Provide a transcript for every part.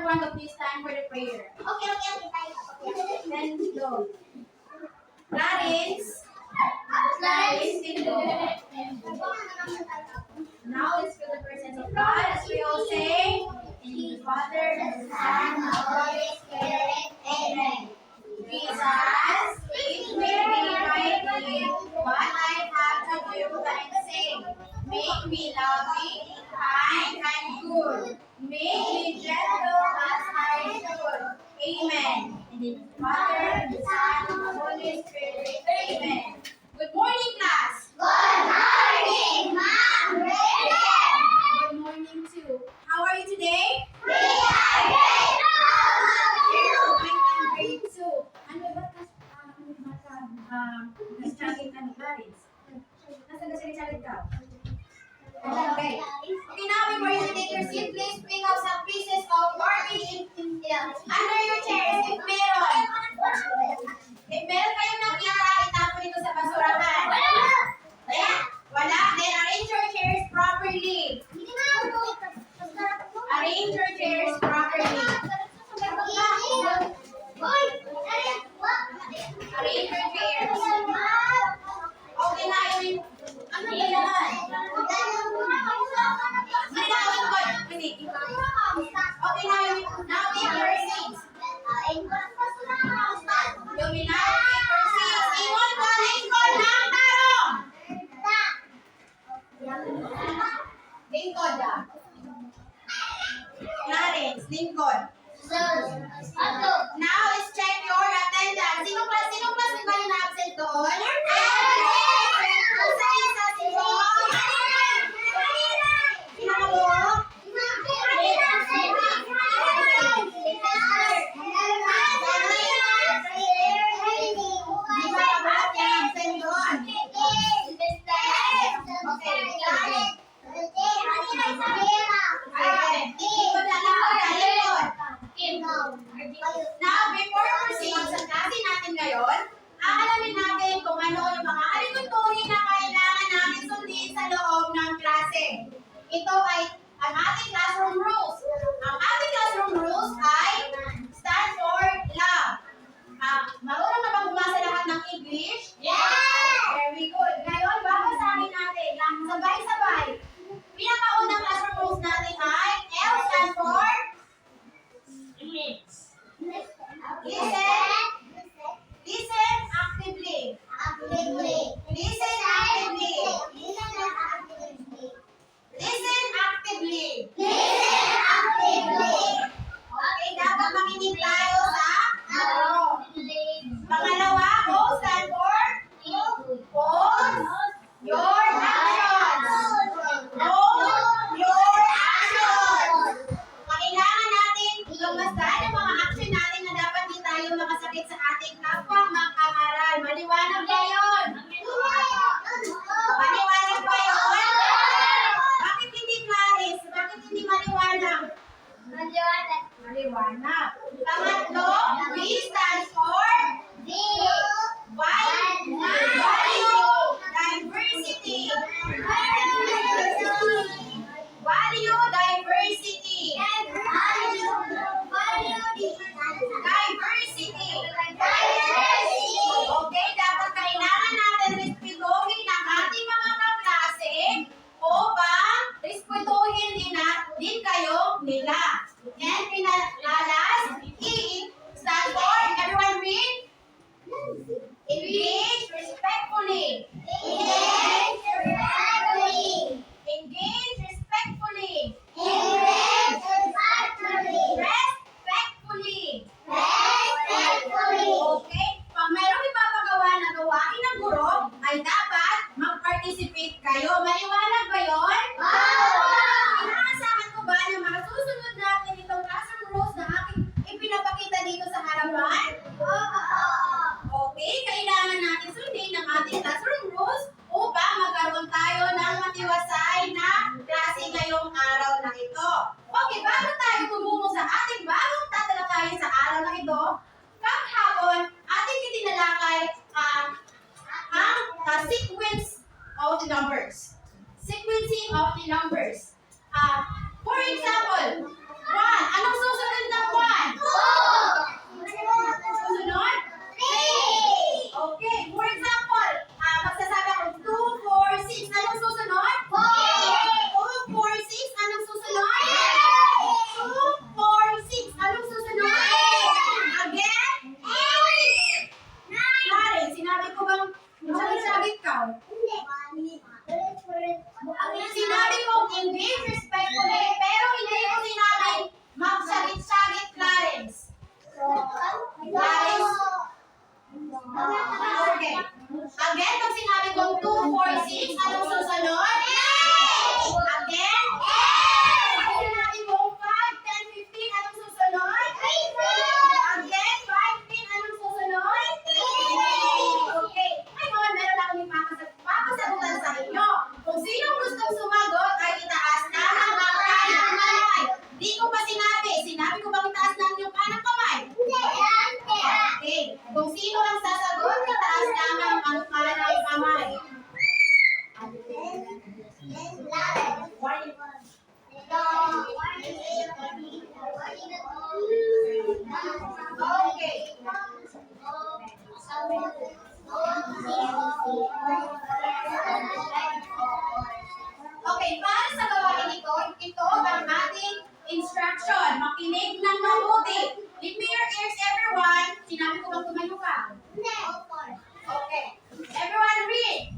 everyone to please stand for the prayer. Okay. Then go. Clarence. Clarence, go. Now let's feel the presence of God as we all say, in the Father, the Son, and the Holy Spirit. Amen. Jesus, it will be rightly what I have to do and say. Make me loving, kind, and good. Make me gentle as I should. Amen. In the Father, the Son, and the Holy Spirit. Amen. Good morning, class. Good morning, Mom. Good morning, too. How are you today? We are great. How about you? I'm grade 2. Ano ba nag-study ka ni Clarence? Nasaan na siya ni ka? Okay. Okay, now before you take your seat, please pick up some pieces of garbage under your chairs if meron. If meron kayong nakita, itapon ito sa basurahan. Wala? Then arrange your chairs properly. Arrange your chairs properly. Arrange your chairs. Okay na yun. Ano ba yan? Okay na yun. Now take your seats. Luminaw, take your seats. Ingon ko, lingkod ng tarong. Lingkod ah. Clarence, lingkod. Now let's check your attendance. Sinong class ba yung na-absent doon? Now, before we proceed sa klase natin ngayon, aalamin natin kung ano yung mga alituntunin na kailangan natin sundin sa loob ng klase. Ito ay ang ating classroom rules. Ang ating classroom rules ay stand for love. Marunong na bang bumasa lahat ng English? Yes! Very good. Ngayon, babasahin natin lang sabay-sabay. Pinakaunang classroom rules natin ay L stand for Listen actively. Listen actively. Listen actively. Okay, dapat makinig tayo sa pangalawa, O stand for Pause your actions. Pause your actions. Kailangan natin lumasdan ang mga action natin na dapat di tayo makasakit sa ating kapwa mag-aaral. Maliwanag ba yun? Maliwanag ba yun? Bakit hindi Clarice? Bakit hindi maliwanag? Maliwanag. Pangatlo, V stands for diversity. Value diversity. Okay, dapat kailangan natin respetuhin ang ating mga kaklase upang respetuhin din kayo nila. And pinalas, E stand for, everyone read? Engage respectfully. Engage respectfully. Respectfully. Okay? Pag mayroong ipapagawa na gawain ng guro, ay dapat mag-participate kayo. Maliwanag ba yun? Inaasahan ko ba na masusunod natin itong classroom rules na aking ipinapakita dito sa harapan? Okay, kailangan natin sundin ang ating classroom rules upang magkaroon tayo ng matiwasay na klase ngayong araw na ito. Okay, bago tayo tumungo sa ating bagong tatalakayin sa araw na ito, kahapon, ating itinalakay ang sequence of the numbers. Sequencing of the numbers. For example, 1, sinabi? Sinabi ko bang itaas lang yung kanang kamay? Okay. Kung sino ang sasagot, itaas lang ang kanang kamay. Okay. Okay, para sa gawain ito, ito ang ating instruction. Makinig ng mabuti. Give me your ears, everyone. Sinabi ko bang tumayo ka? Okay. Everyone read.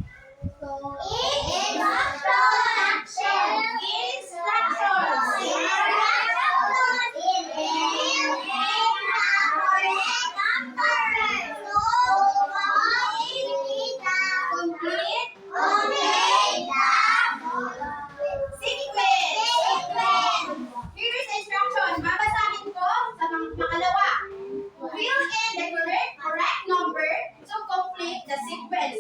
Complete sequence. Here is the instruction. Babasahin ko sa makalawa. Fill in the correct number to complete the sequence.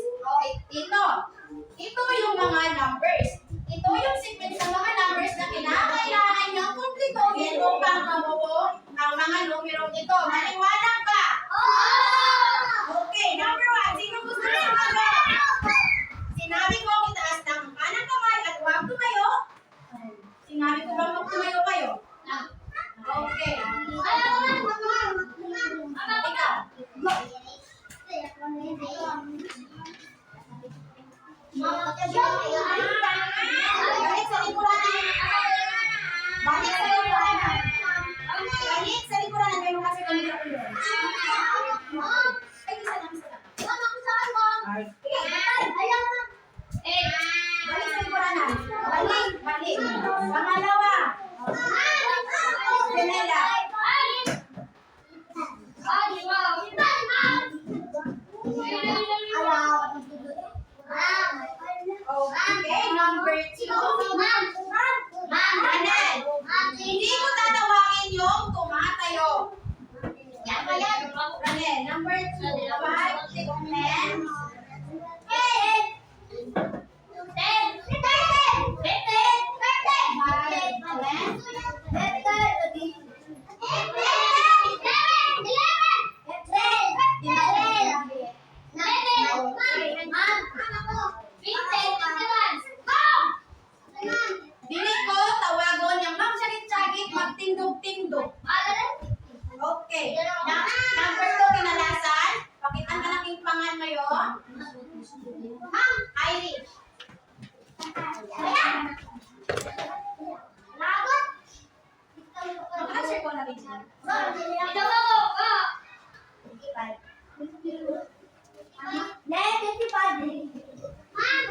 Ito yung mga numbers. Ito yung sequence ng mga numbers na kinakailangan niyong kumplituhin upang mabuo ang mga numerong ito. Maliwanag ba? Okay, number 1. Sino gusto niyo mag-aral? Sinabi ko itaas ng kanang kamay at huwag tumayo. Sinabi ko bang magtumayo kayo? Okay. Ikaw. Balik sa likuran. Balik sa likuran. Balik sa likuran. May mga sa kanila ulo. Ay, isa lang. Balik sa likuran. Balik. Pangalawa. Janela. Okay, number 2. Anan. Hindi ko tatawagin yung tumatayo. Anan. Number 2. 5, 6, 10. Dili ko tawagon yung magsyagit-syagit, magtindog-tindog. Okay. Number 2, kinalasan. Pakitan ka ng pangan ngayon. Ma'am, Irish. Mag-answer ko na rin siya.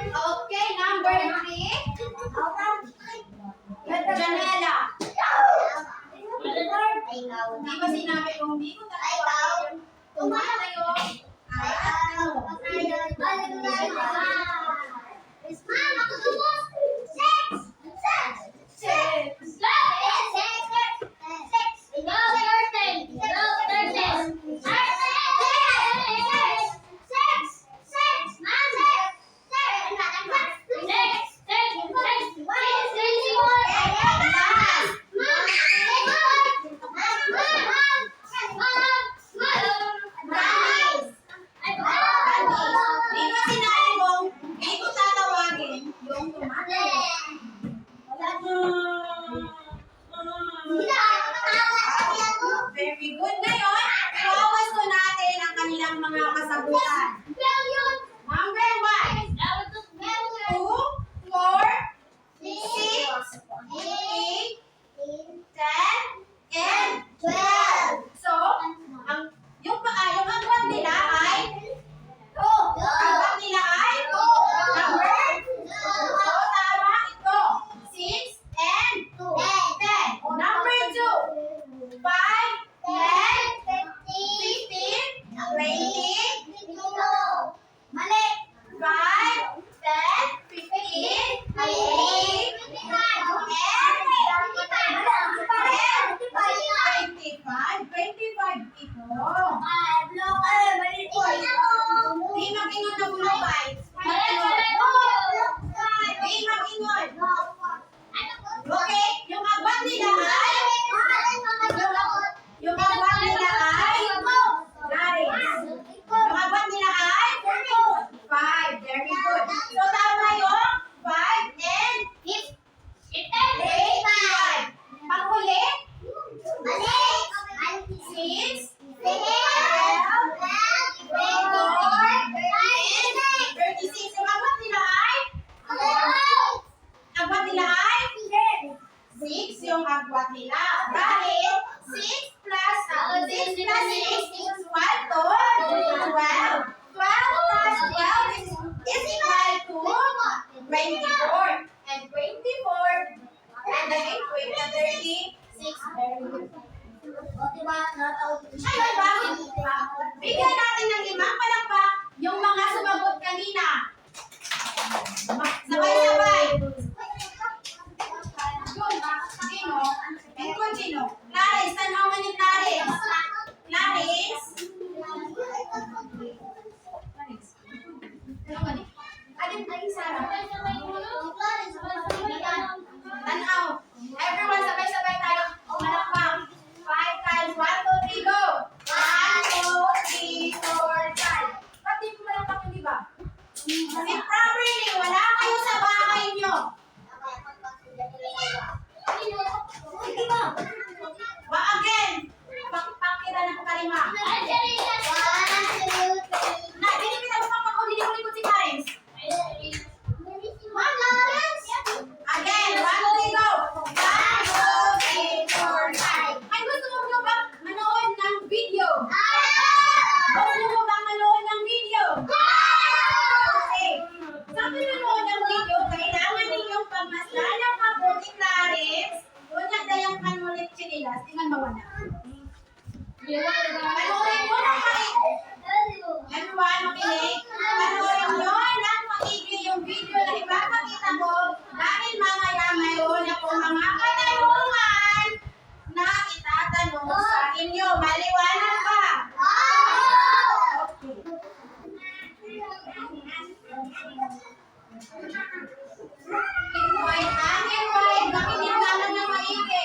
Okay, number 3. Janela. Di ba sinabi kong di ko tatawagin yung tumatayo at Dahil 6 plus 6 equal to 12. 12 plus 12 is equal to 24. And 24, and again, 36. Ay, bakit? Bigyan natin ng 5 palakpak yung mga sumagot kanina. Sabay-sabay. Yun, sino? Ikaw, sino? Clarice, tanaw nga ni Clarice. Clarice? Alin ba yung Sarah? Tanaw. Everyone, sabay-sabay tayo. Malakpak. 5 times 1, 2, 3, go! 1, 2, 3, 4, 5. Ba't di mo malakpak yun, di ba? Sit properly. Wala kayo sa bahay nyo. Again. Pakira ng kalima. Na, hindi kita magpapako. Hindi ko likod si Clarence. Again. 1, 2, 3, go! 1, 2, 3, 4, 5. Ay, gusto mo nyo ba manood ng video? Gusto mo ba manood ng video? Okay. Sabi manood ng video, kailangan ninyong pagmasdan ng mabuti, Clarence. Kung nagdayang kanulit sinilas, tingnan mawala. Panoorin mo ng maigi. Everyone, makinig. Panoorin nyo ng maigi yung video na ipapakita ko dahil mamaya mayroon akong mga katanungan na itatanong sa inyo. Maliwanag ba? Wait, makinig naman ng maigi.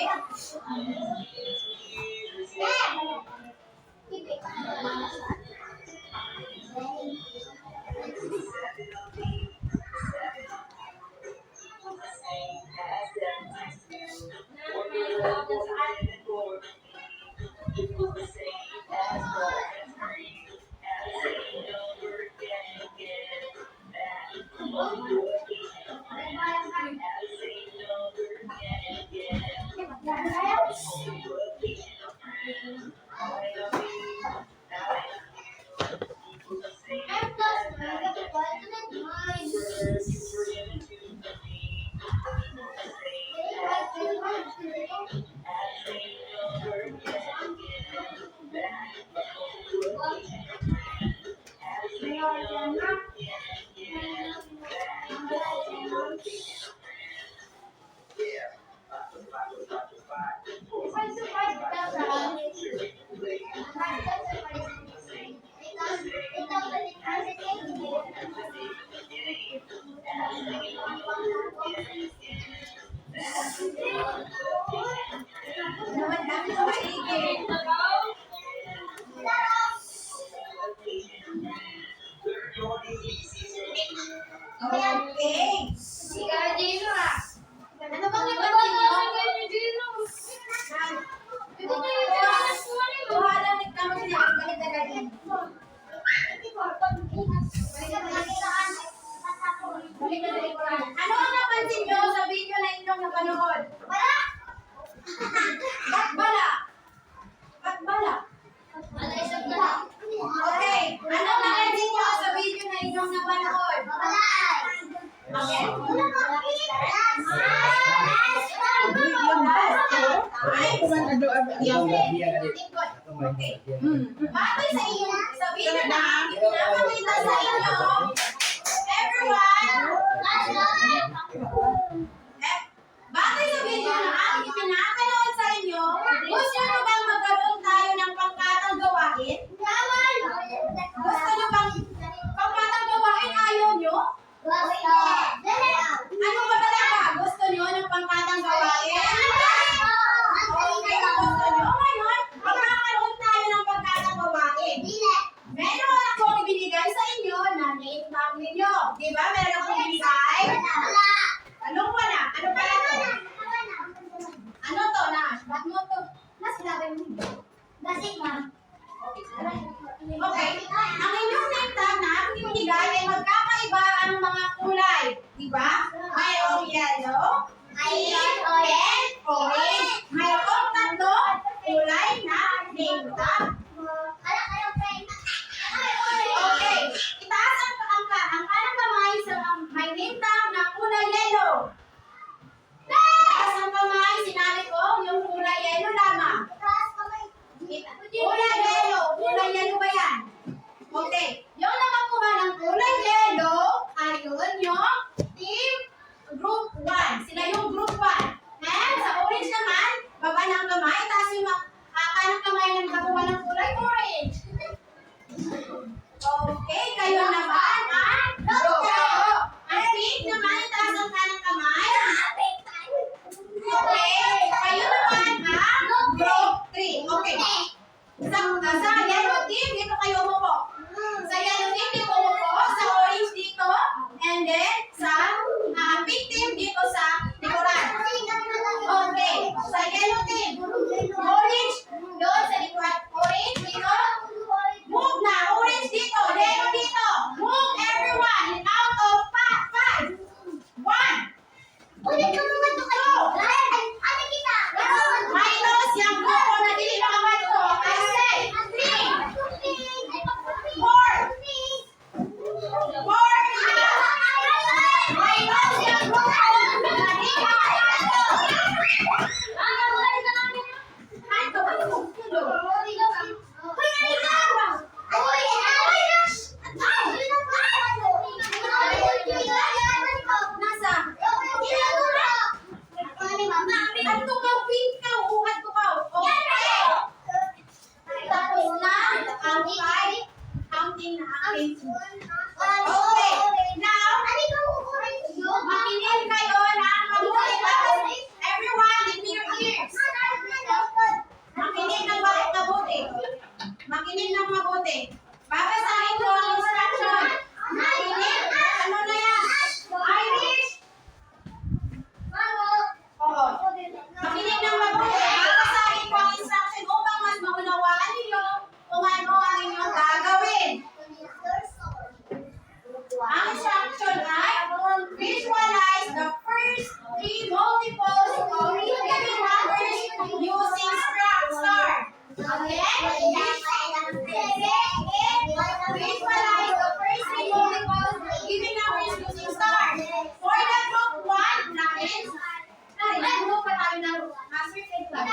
Naman namin ng maigi. Okay. Ano bang napansin nyo? Tuhalan, nagtama siya ang balik-balik. Ano ang napansin nyo sa video na inyong napanood? Ba't bala? Ba't bala? Okay. Ano ang napansin nyo sa video na inyong napanood? Okay? Okay. Batay sa inyo, sa video na pinapakita sa inyo, everyone, batay sa video na aking ipinapanood sa inyo, gusto nyo bang magkaroon tayo ng pangkatang gawain? Gusto nyo bang pangkatang gawain? Ayaw nyo? Ano ba talaga? Gusto nyo ng pangkatang gawain? Okay, gusto nyo? Ngayon, magkakaroon tayo ng pangkatang gawain. Meron akong ibinigay sa inyo na name tag ninyo. Di ba? Meron akong ibinigay? Anong wala? Ano pala to? Ano to, Nash? Ba't mo to? Nasilagay mo. Okay. Ang inyong name tag na aking ibinigay ay magkakaiba ang mga kulay. Di ba? Mayroong yellow, green, and orange. Mayroong Sa yellow team, dito kayo umupo. Sa yellow team, dito umupo. Sa orange dito. And then, sa pink team, dito sa likuran. Okay. Sa yellow team, orange, doon sa likuran. Orange dito. Move na. Orange dito. Yellow dito. Move everyone. Out of 5. 1. Minus yang grupo na dili makabanto. I say 3. 4. 4 na. Minus yang grupo na dili makabanto. Ano ba ito? Nasa? Adto ka, pink ka, adto ka. Okay. Tapos na ang 5. Counting na akin. Okay. Now, makinig kayo ng mabuti. Everyone, give me your ears. Makinig ng mabuti. Makinig ng mabuti. Babasahin ko ang instruction. Makinig. Ano na yan? Irish? Oo. Makinig ng mabuti. Babasahin ko ang instruction upang mas maunawaan ninyo kung ano ang inyong gagawin. Ang instruction ay visualize the first 3 multiples of given numbers using star. Okay? Visualize the first 3 multiples given numbers using star. For the group 1, natin, nag-group pa tayo ng master set lang.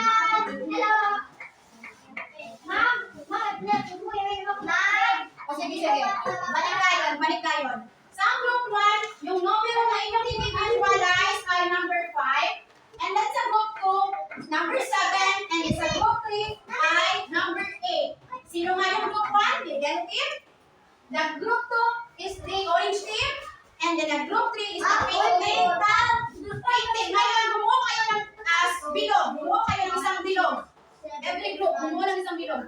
O sige, sige. Balik kayo. Sa group 1, yung numero na inyong i-visualize ay number 5. And then sa group 2, number 7. And sa group 3 ay number 8. Sino nga yung group 1? The yellow team. The group 2 is the orange team. And then the group 3 is the pink team. Pink team. Ngayon, bumuo kayo ng bilog. Bumuo kayo ng isang bilog. Every group, bumuo ng isang bilog.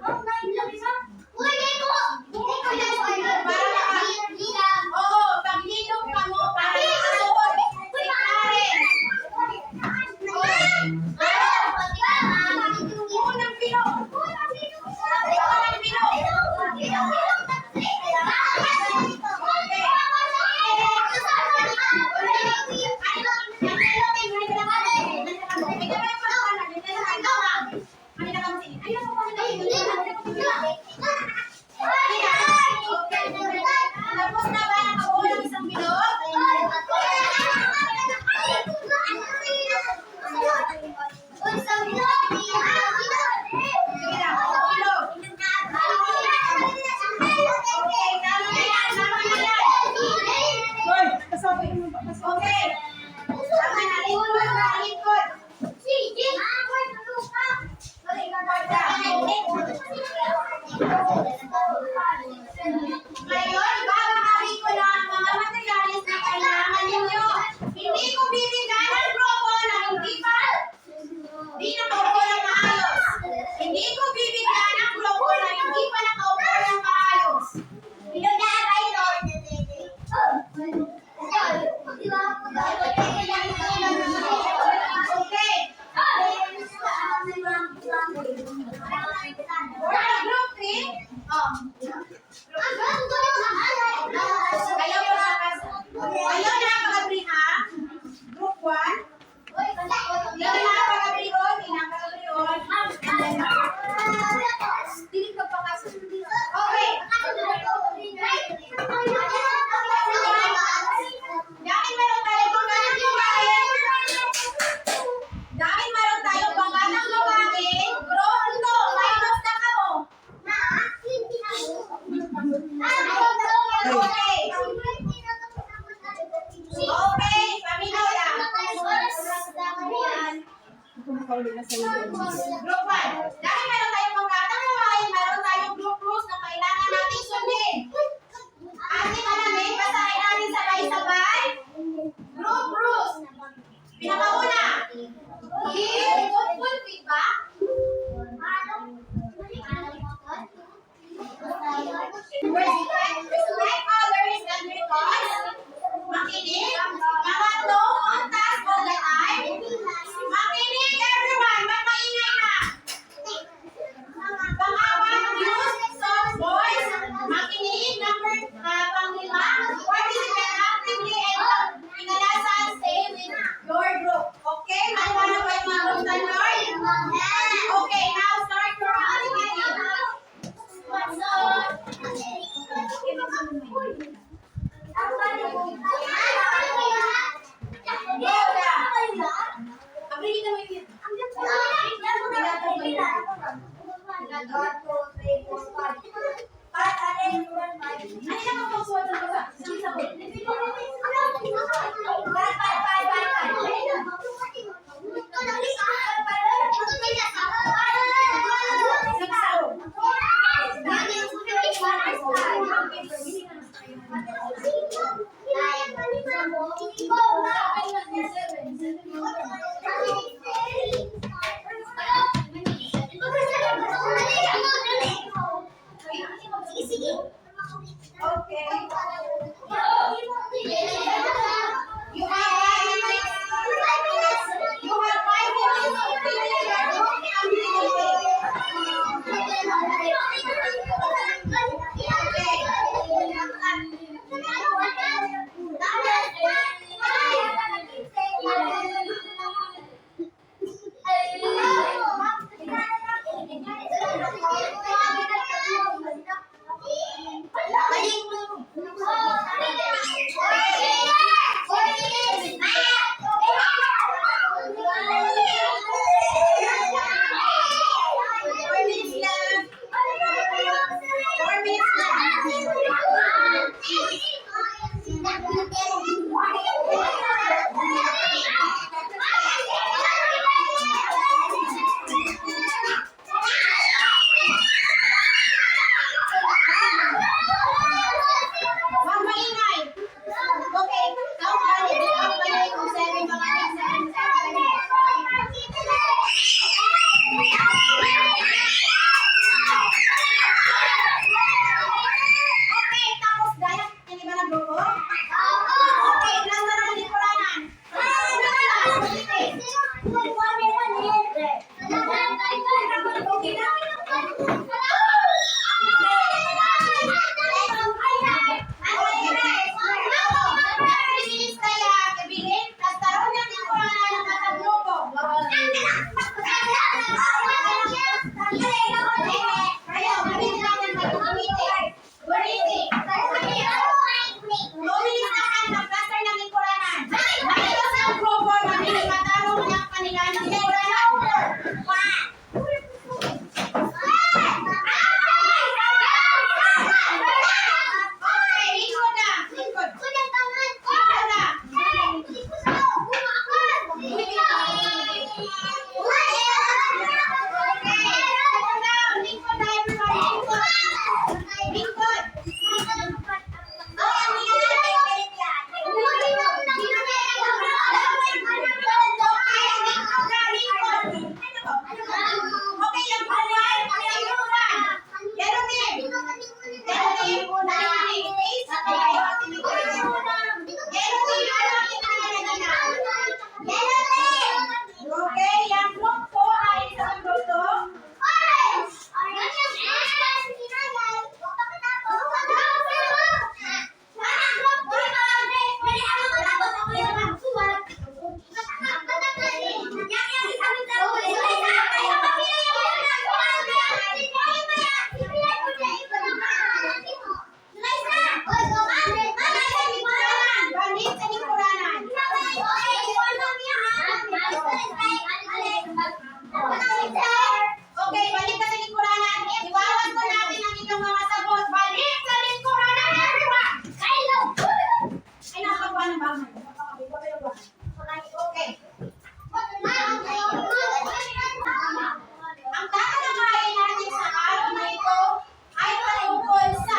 Oo, pag linog ka mo, para makasunod. Tignarin. Bumuo ng bilog. Bumuo ng bilog. Tapos na ba nakabuo ng isang bilog? Sige na, bilog. Okay, tama na yan, tama na yan. Okay. Tama na, lingkod. 1, 2, 3, 4, 5. Part alin, 1, 5. Ano na magpagsuwat ng basa? Sige sa ko. Part 5. Okay. You have 5 minutes. You have 5 Okay, balik ka sa lingkuranan. Iwawan ko natin ang inyong mga sagot. Balik sa lingkuranan, everyone! Ay, nakakagawa ng bahay. Okay. Ang tatalakayin natin sa araw na ito ay patungkol sa...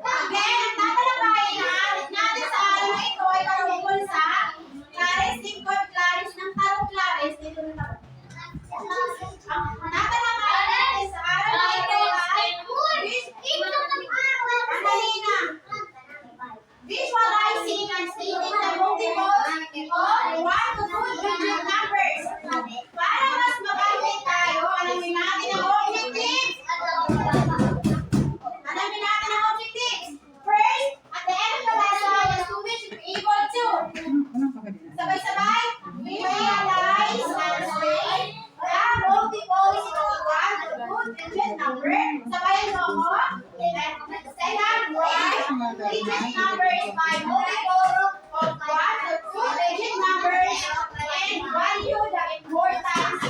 Again, ang tatalakayin natin sa araw na ito ay patungkol sa Clares, lingkod, Clares ng tarong Clares. Dito na tarong. Ang tatalakayin natin sa araw na ito ay Annalena. Visualizing and stating the multiples of 1 to 2 digit numbers. Para mas magamit tayo, alamin natin ang objectives. Alamin natin ang objectives. First, at the end of the lesson, the student should be able to sabay-sabay visualize and state the multiples of 1 to 2 digit number. Sabayan mo ako. Second, digit numbers by multiples of 1 to 2 digit numbers and value the importance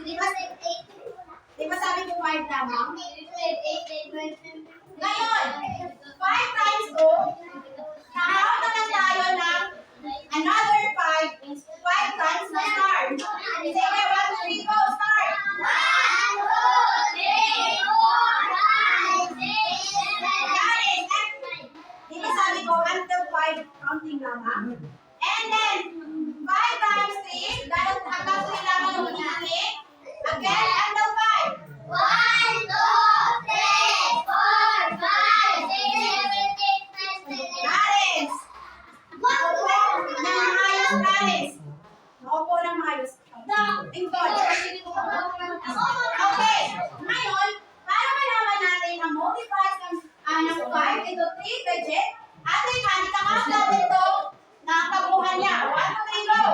Di ba sabi ko 5 lamang? Ngayon, 5 times 2, nakahap naman tayo ng another 5 times na star. Sige, 1, 2, 3, go, start! Di ba sabi ko, until 5 counting lamang? And then, 5 times 3, dahil hanggang 3 lamang yung magiging. Again, until 5. Guys! Naupo ng maayos, guys! Naupo ng maayos. Okay, ngayon, para malaman natin ang multiply ng 5 into 3 digit, ating itakap natin ito na ang kabuuan niya. 1, 2, 3, go!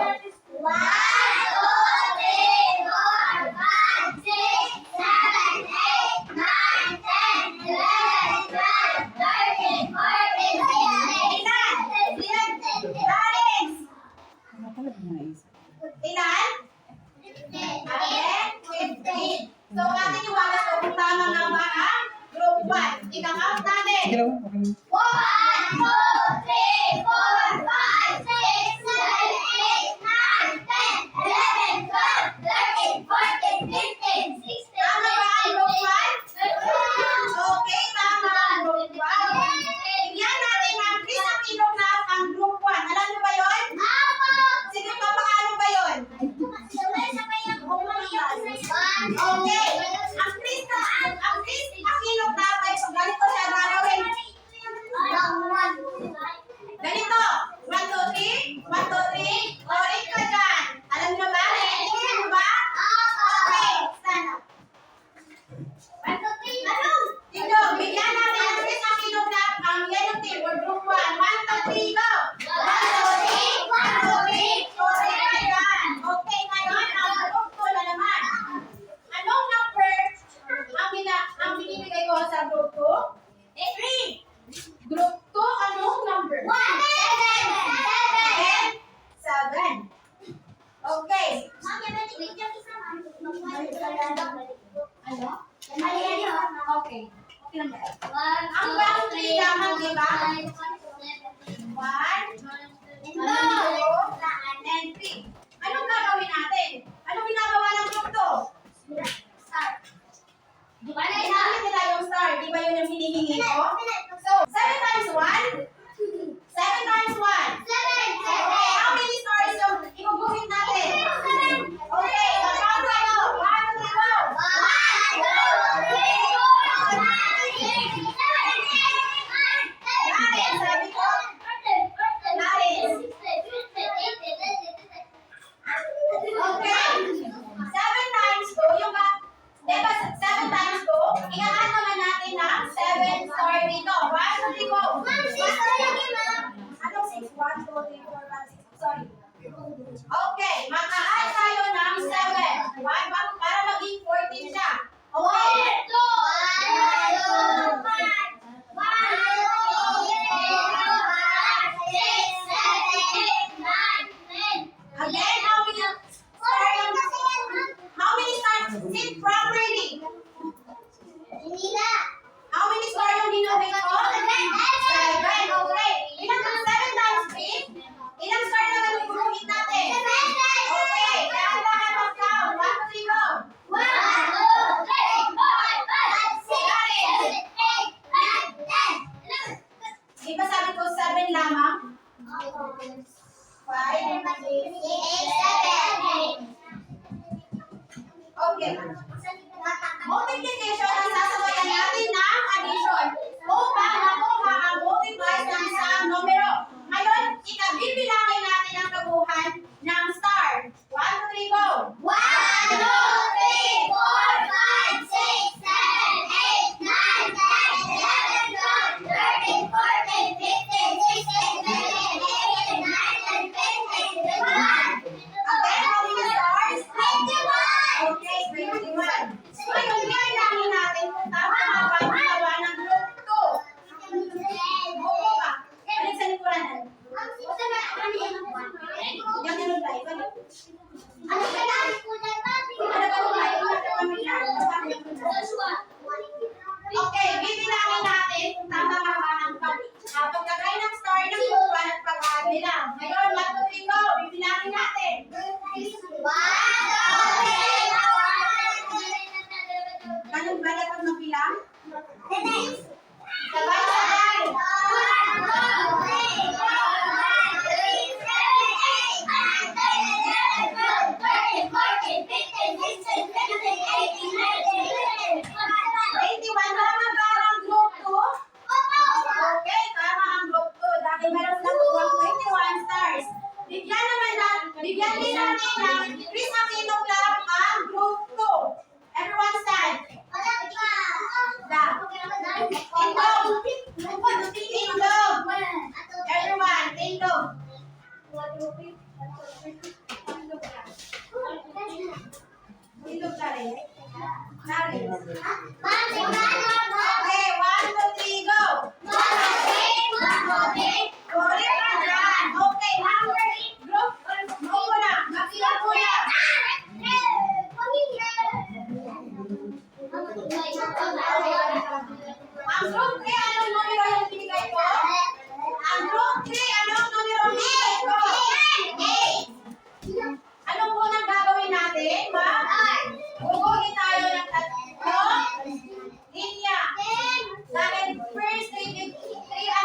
15. So, ating iwagas ko kung tama nga ba ang group 1. Ika-count natin. Sige lang, okay lang. 1, 2, 3, 4, 5, 6, 7, 8, 9, 10, 11, 12, 13, 14, 15, 16, 17, 18, 19, 20. Tama ba ang group 1? Okay, tama ang group 1. Tignan natin ang Chris Aquino class ang group 1. Alam niyo ba yun? Sige pa, paano ba yun? Okay. Ang Chris Aquino class ay ganito siya gagawin. Ganito. 1, 2, 3. 1, 2, 3. Orin ka dyan. Alam niyo ba? Alam niyo ba? Okay. Stand up. Dito, bigyan natin ang Chris Aquino class ang yellow team or group 1. 1, 2, 3, go! 1, 2, 3. 1, 2, 3. Orin ka dyan. Okay, ngayon ang group 2 na naman. Anong number ang binibigay ko sa group 2? 3. Group 2, anong number? 7. Okay. Ano? Okay. Okay lang ba? Ang boundary lamang, di ba? 1, 2, and 3. Anong gagawin natin? Anong ginagawa ng group 2? Hinahanap nila yung star. Di ba yun yung hinihingi ko? So, 7 times 1? 7 times 1? Okay, how many stars yung iguguhit natin? Okay, count tayo. 1, 2, 3, go! Guys, sabi ko, okay, Okay. Multiplication ang sasabayan natin ng addition upang makuha ang multiplies ng isang numero. Ngayon, ikabibilangin natin ang kabuuan ng star. 1, 2, 3, go! 1, 2, 3, 4, 5, 6, 7, 8, 9, 10, 11, 12, 13, 14, 15, 16, 17, 18, 19, 20, 21. Again, how many stars? 21. Okay, 21. Ngayon, bilangin natin kung tama nga ba ang ginawa ng group 2. Buko ka. Balik sa likuran. Yan yung tayo. Ano ka lang po na papi? Okay, bibilangin natin kung tama nga ba ang pagkagay ng star ng buwan at pag-aabi lang. Ngayon, 1, 2, 3, go! Bibilangin natin. Ganun ba dapat magbilang? Sabay-sabay. Tama ba ang group 2? Okay, tama ang group 2. Dahil meron na 21 stars. Bigyan din natin ng Chris Aquino Club ang group 2. Everyone stand. Tindog. Everyone, tindog. Tindog ka rin. Nari. Okay, 1, 2, 3, go. Correct na dyan. Okay, number group. Grupo na. Magsilang po na. Ang group 3, anong numero yung binigay ko? Ang group 3, anong numero yung binigay ko? 8. Anong unang gagawin natin, ma? Gugugin tayo ng tatlo. Linya. Dahil first 3,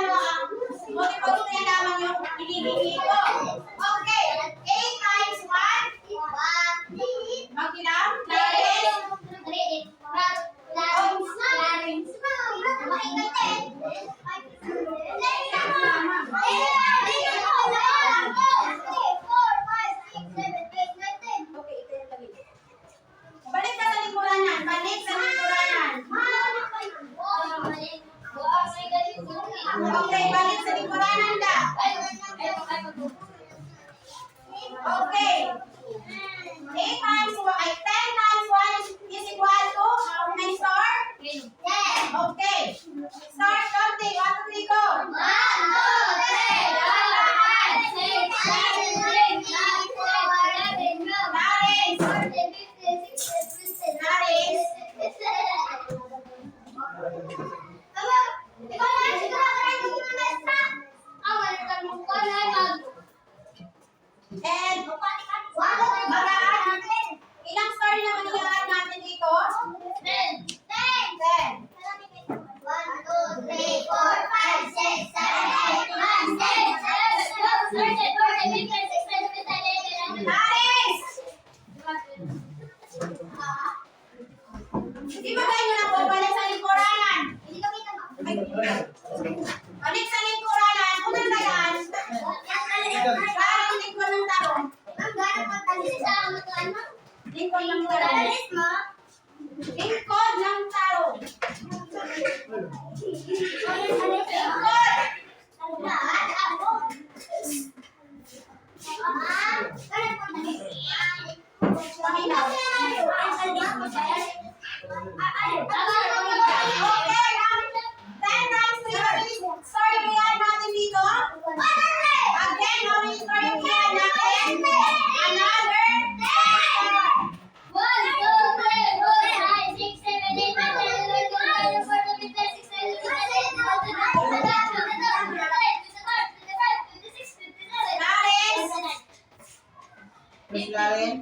ano ang multiple 3 lamang yung hinihingi ko. Okay. 8 times 1. Magbilang? Okay, ito yung tabi. Balik ka sa lingkuranan. Balik sa lingkuranan. Okay, balik sa lingkuranan ka. Okay. 8 times 1, ay 10 times 1 is equal to how many star? Okay. Start counting. 1, 2, 3, go. And mag-a-add. Ilang star naman i-add natin dito? 10. 10. Aris! Di ba kayo na po balik sa lingkuranan? Balik sa lingkuranan. Unang dayan. Parang lingkod ng taro. Lingkod ng taro. Lingkod ng taro. Paminaw. Okay, 10 times 3. Sorry, kaya natin dito. Again, how many story kaya natin? Another 10. Naris! Miss Laren?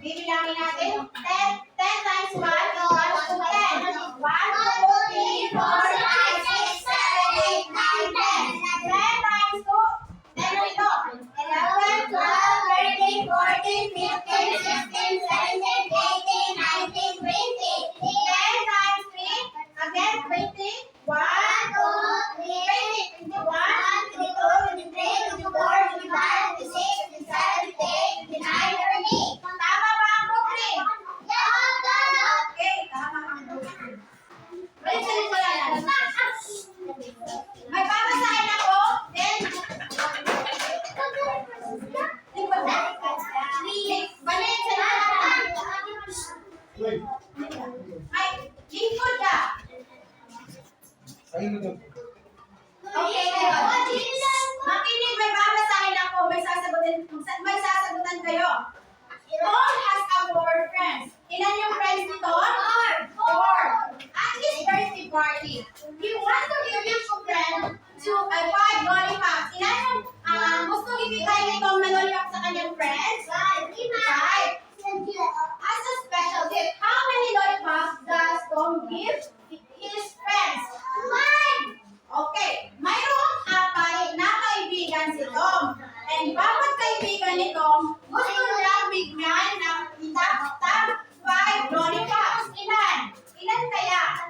Bibilangin natin. 10 times 1 equals to 10. 1, 2, 3, 4, 5, 6, 7, 8, 9, 10. 10 times 2. Then ito. 11, 12, 13, 14, 15, 16, 17, 18, 19, 20. 10 times 3. Again, 20. 1, 2, 3, 21, 22, 23, 24, 25, 26, 27, 28, 29, 30. Tama ba ang Brooklyn? Okay, tama ang Brooklyn. Balik ko lang yan. May babasahin ako, then balik sa lahat. Ay, lingkod ka. Okay, makinig, may babasahin ako, may sasagutan kayo. Tom has a 4 friends. Ilan yung friends ni Tom? 4. At his birthday party, he wants to give his friend to 5 lollipops. Ilan yung gusto ibigay ni Tom na lollipop sa kanyang friends? 5. As a special gift, how many lollipops does Tom give his friends? 5. Okay, mayroong 4 na kaibigan si Tom. And bawat kaibigan ni Tom, gusto niya bigyan ng top 5 lollipops. Ilan? Ilan kaya?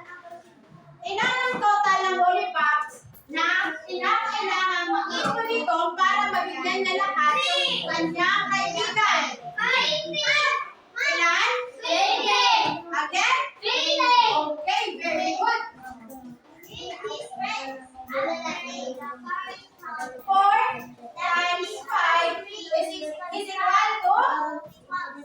Ilan ang total ng lollipops na kailangan mag-ito ni Tom para mabigyan niya lahat ng kanyang kaibigan? Ilan? Again? Okay, very good. 4 times 5 is equal to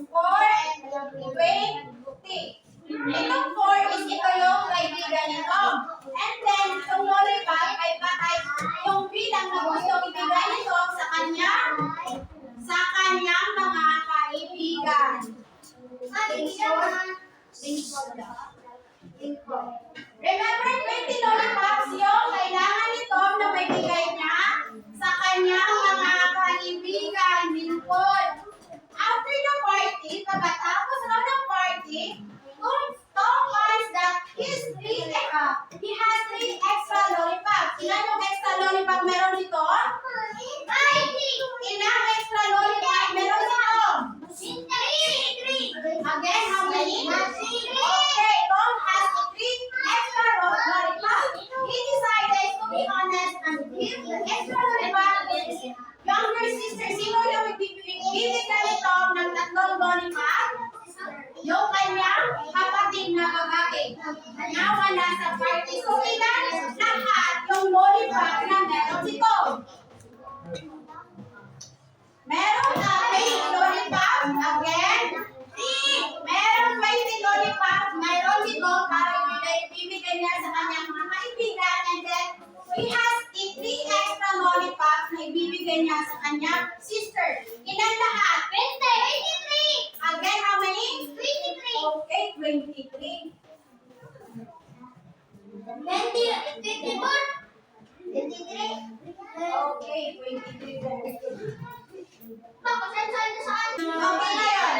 420. Itong 4 is ito yung kaibigan ni Tom. And then, itong lollipop ay yung bilang na gusto ibigay ni Tom sa kanyang mga kaibigan. Remember, 20 lollipops yung kailangan ni Tom na may bigay niya sa kanyang mga kaibigan. Lingkod. After the party, pagkatapos ng party, Tom finds that he has 3 extra lollipops. Ilan yung extra lollipop meron ni Tom? 90. Ilang extra lollipop meron ni Tom? 3. Again, how many? 3. Okay, Tom has 3 extra lollipops. He decided to be honest and give the extra lollipop to his younger sister. Sino yung bibigyan ni Tom ng 3 lollipop? Yung kanyang kapatid na babae. Na wala sa party. So, ilan lahat yung lollipop na meron si Tom? Meron 8 lollipop. Again. Meron 20 lollipop. Meron si Tom para ibibigay niya sa kanyang mga kaibigan. And then, he has 3 extra lollipops na ibibigay niya sa kanyang sister. Ilan lahat? 23. Again, how many? 23. Okay, 23. 23. Okay, 23. Okay, ngayon.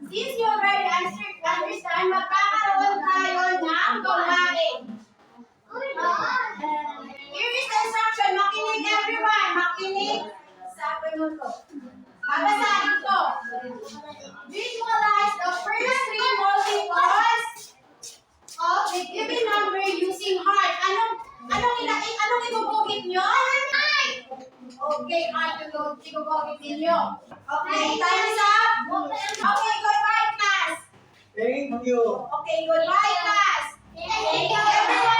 Since you already understand, magkakaroon tayo ng gawain. Here is the instruction. Makinig everyone. Makinig sa panuto. Babasahin ko. Visualize the first 3 multiples of the given number using heart. Anong ibubuhit nyo? Okay, sigugogit ninyo. Okay, time is up. Okay, goodbye, class. Thank you. Okay, goodbye, class. Thank you.